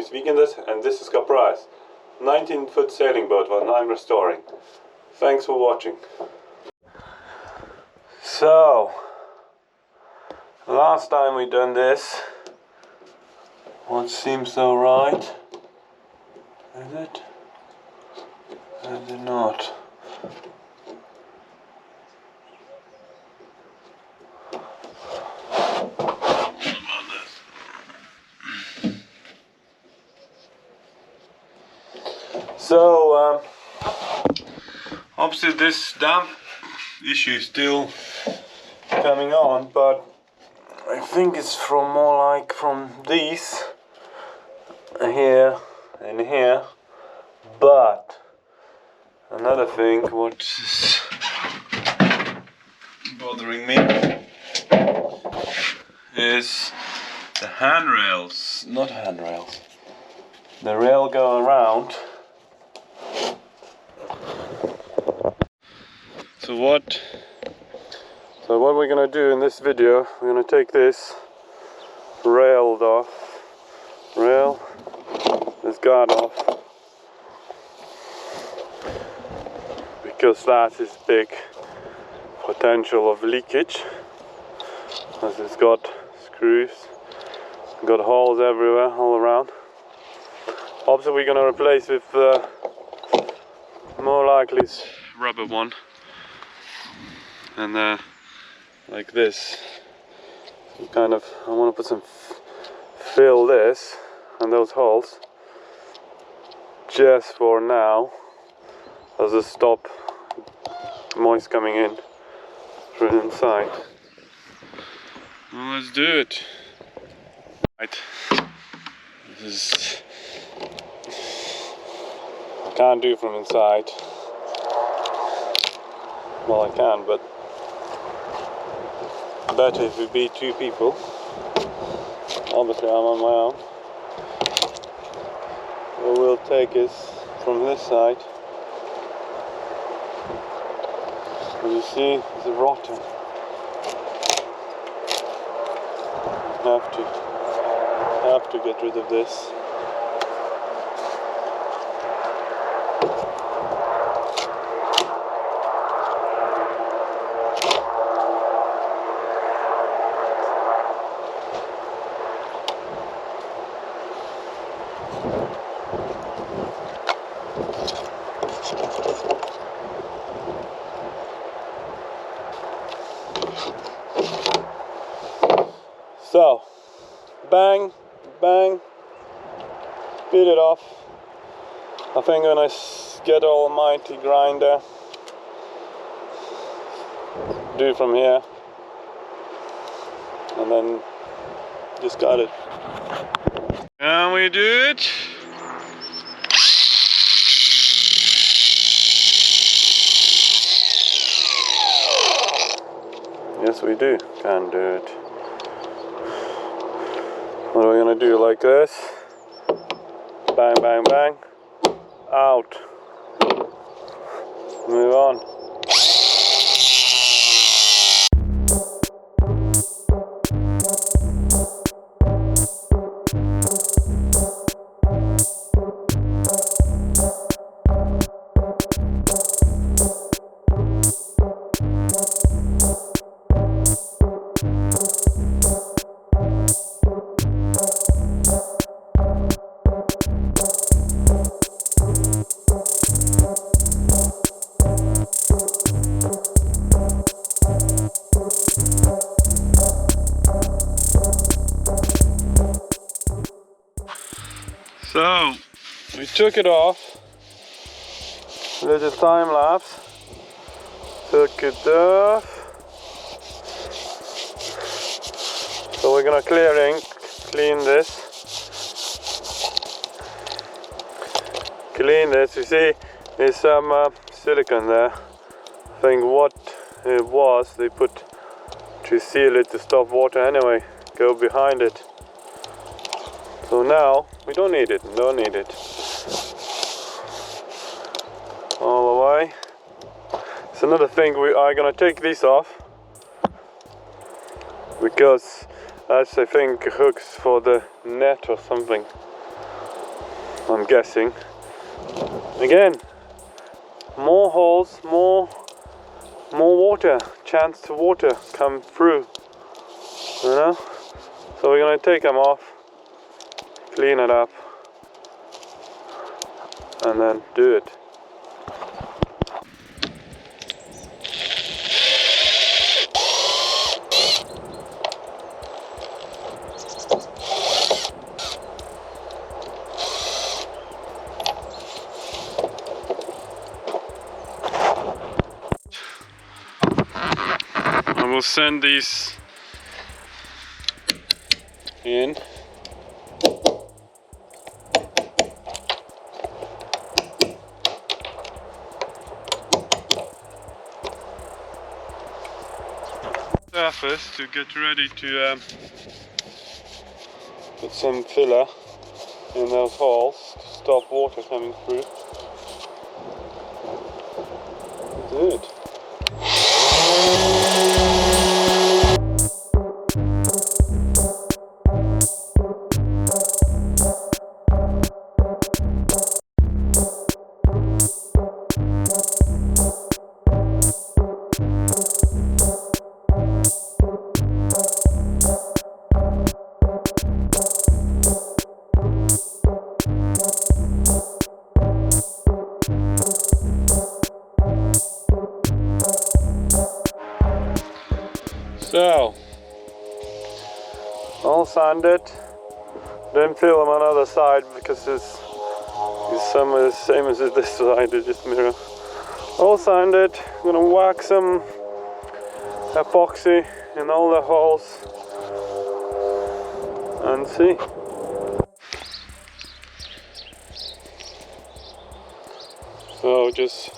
is Weekenders and this is Caprice, 19-foot sailing boat one I'm restoring. Thanks for watching. So, last time we done this, what seems so right? Is it? Is it not? So, obviously this damp issue is still coming on, but I think it's from more like from these here and here. But another thing what is bothering me is the handrails, not handrails, the rail go around. So what we're gonna do in this video, we're gonna take this this guard off, because that is big potential of leakage, as it's got screws, got holes everywhere, all around. Obviously we're gonna replace with more likely rubber one. And like this, kind of, I want to put some fill this and those holes just for now, as a stop moist coming in through the inside. Well, let's do it. Right, this is, I can't do from inside. Well, I can, but better if we be two people. Obviously I'm on my own. What we'll take is from this side. As you see, it's rotten. Have to get rid of this. So, bang, bang, beat it off. I think when I get almighty grinder, do from here, and then just got it. Can we do it? Yes, we can do it. What are we gonna do? Like this? Bang, bang, bang. Out. Move on. So, we took it off, little time lapse, took it off, so we're gonna clean this, you see there's some silicone there. I think what it was, they put to seal it to stop water anyway, go behind it. So now, we don't need it. All the way. It's another thing, we are gonna take these off, because that's, I think, hooks for the net or something. I'm guessing. Again, more holes, more water, chance to water come through, you know. So we're gonna take them off, clean it up, and then do it. I will send these in. Surface to get ready to put some filler in those holes to stop water coming through. Good. So, all sanded, then fill them on the other side because it's some of the same as this side, it's just mirror. All sanded, I'm gonna whack some epoxy in all the holes and see. So just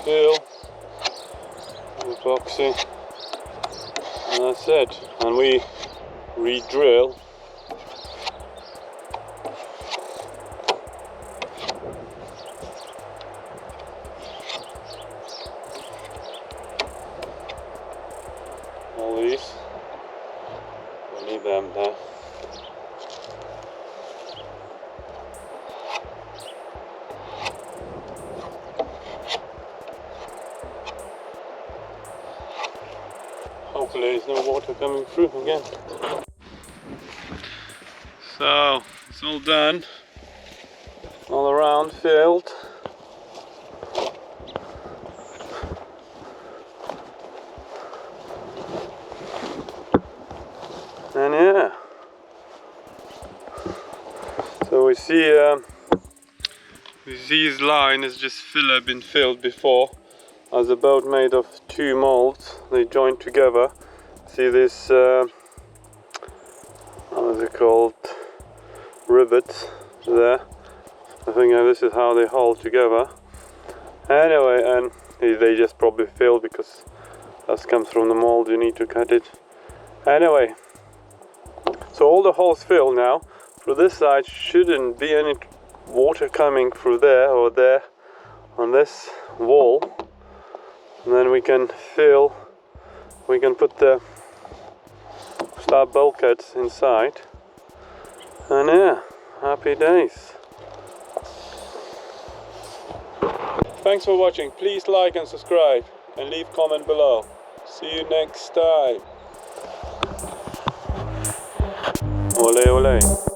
fill epoxy. And that's it. And we re-drill. All these. We need them there. Hopefully there's no water coming through again. So it's all done, all around filled. And yeah, so we see this line is just filler been filled before. As a boat made of two molds, they joined together. See this, how is it called, rivets there. I think this is how they hold together. Anyway, and they just probably fill because that comes from the mold, you need to cut it. Anyway, so all the holes filled now. Through this side shouldn't be any water coming through there or there on this wall. And then we can fill, we can put the star bulkheads inside. And yeah, happy days. Thanks for watching. Please like and subscribe and leave comment below. See you next time. Ole ole.